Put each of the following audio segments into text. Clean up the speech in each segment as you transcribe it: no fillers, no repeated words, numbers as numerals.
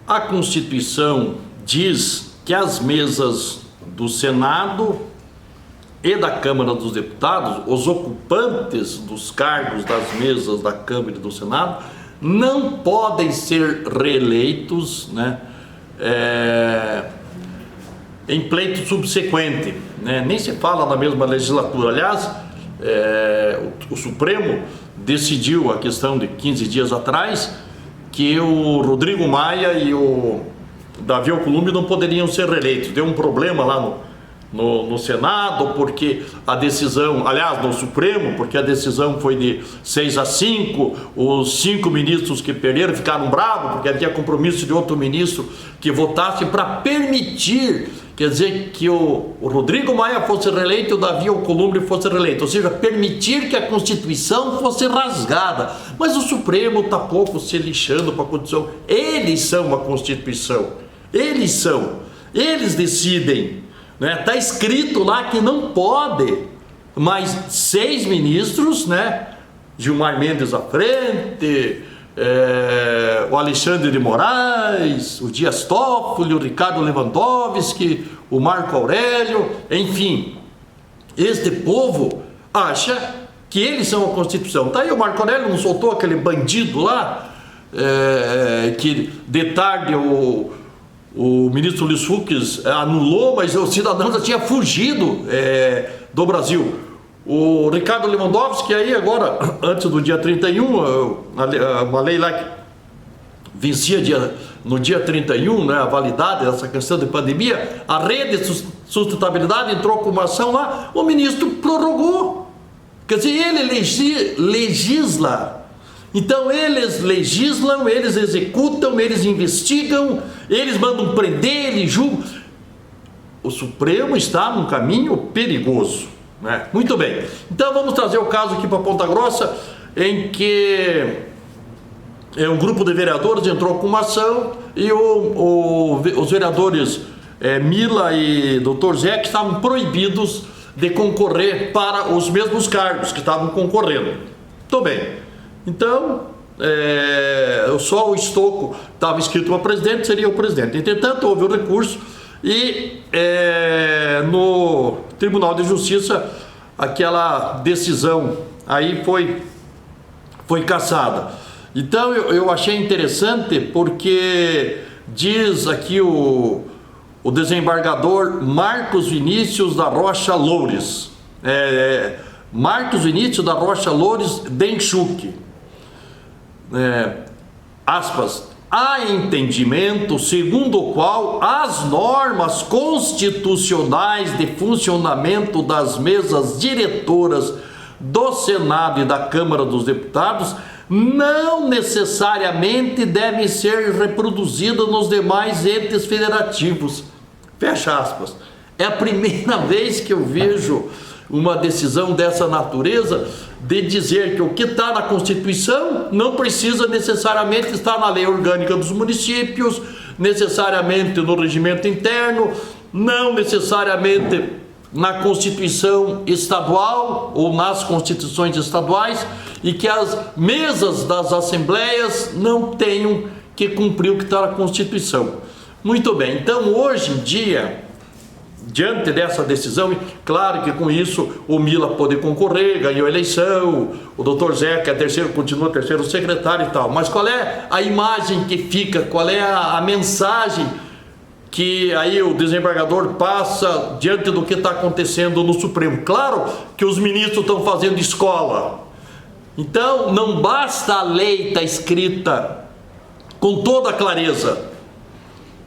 A Constituição diz que as mesas do Senado e da Câmara dos Deputados, os ocupantes dos cargos das mesas da Câmara e do Senado, não podem ser reeleitos, né, em pleito subsequente, né? Nem se fala na mesma legislatura. Aliás, o Supremo decidiu a questão de 15 dias atrás que o Rodrigo Maia e o Davi Alcolumbre não poderiam ser reeleitos. Deu um problema lá no Senado, porque a decisão, aliás, no Supremo, porque a decisão foi de 6-5, os 5 ministros que perderam ficaram bravos, porque havia compromisso de outro ministro que votasse para permitir, quer dizer, que o Rodrigo Maia fosse reeleito e o Davi Alcolumbre fosse reeleito, ou seja, permitir que a Constituição fosse rasgada. Mas o Supremo está pouco se lixando para a Constituição. Eles são a Constituição, eles decidem. Está escrito lá que não pode mais 6 ministros, né? Gilmar Mendes à frente, o Alexandre de Moraes, o Dias Toffoli, o Ricardo Lewandowski, o Marco Aurélio, enfim, este povo acha que eles são a Constituição. Tá aí, o Marco Aurélio não soltou aquele bandido lá, que de tarde o ministro Luiz Fux anulou, mas o cidadão já tinha fugido do Brasil. O Ricardo Lewandowski aí agora, antes do dia 31, uma lei lá que vencia no dia 31, né, a validade dessa questão de pandemia, a Rede de Sustentabilidade entrou com uma ação lá, o ministro prorrogou. Quer dizer, ele legisla. Então eles legislam, eles executam, eles investigam, eles mandam prender, eles julgam. O Supremo está num caminho perigoso, né? Muito bem, então vamos trazer o caso aqui para Ponta Grossa, em que um grupo de vereadores entrou com uma ação e os vereadores Mila e Dr. Zé, que estavam proibidos de concorrer para os mesmos cargos que estavam concorrendo. Muito bem. Então, só o Estocco estava escrito para presidente, seria o presidente. Entretanto, houve o recurso e no Tribunal de Justiça aquela decisão aí foi cassada. Então, eu achei interessante porque diz aqui o desembargador Marcos Vinícius da Rocha Loures, Marcos Vinícius da Rocha Loures Denchuk. Aspas, há entendimento segundo o qual as normas constitucionais de funcionamento das mesas diretoras do Senado e da Câmara dos Deputados não necessariamente devem ser reproduzidas nos demais entes federativos. Fecha aspas. É a primeira vez que eu vejo uma decisão dessa natureza, de dizer que o que está na Constituição não precisa necessariamente estar na lei orgânica dos municípios, necessariamente no regimento interno, não necessariamente na Constituição estadual ou nas constituições estaduais, e que as mesas das assembleias não tenham que cumprir o que está na Constituição. Muito bem, então hoje em dia, diante dessa decisão, claro que com isso o Mila pôde concorrer, ganhou a eleição, o Dr. Zé, que continua terceiro secretário e tal, mas qual é a imagem que fica, qual é a mensagem que aí o desembargador passa diante do que está acontecendo no Supremo? Claro que os ministros estão fazendo escola, então não basta a lei estar escrita com toda a clareza.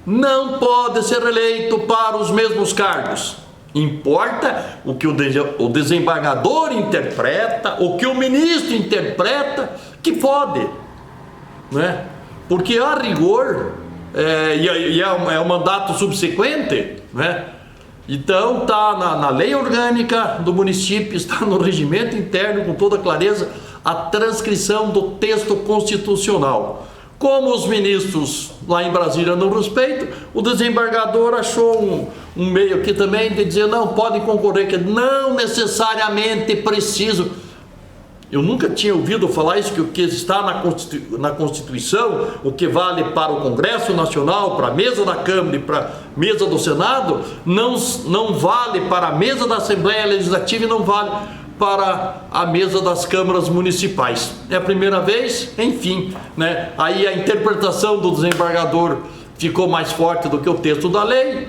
Não pode ser eleito para os mesmos cargos. Importa o que o desembargador interpreta, o que o ministro interpreta, que pode, né? Porque a rigor, é um mandato subsequente, né? Então está na lei orgânica do município, está no regimento interno com toda clareza a transcrição do texto constitucional. Como os ministros lá em Brasília não respeitam, o desembargador achou um meio aqui também de dizer não, podem concorrer, que não necessariamente preciso. Eu nunca tinha ouvido falar isso, que o que está na Constituição, o que vale para o Congresso Nacional, para a mesa da Câmara e para a mesa do Senado, não vale para a mesa da Assembleia Legislativa e não vale para a mesa das câmaras municipais. É a primeira vez, enfim, né? Aí a interpretação do desembargador ficou mais forte do que o texto da lei.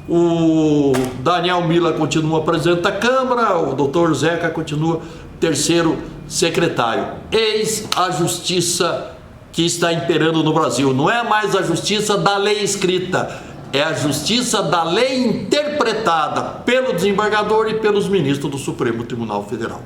O Daniel Mila continua presidente da Câmara, o doutor Zeca continua terceiro secretário. Eis a justiça que está imperando no Brasil. Não é mais a justiça da lei escrita, é a justiça da lei interpretada pelo desembargador e pelos ministros do Supremo Tribunal Federal.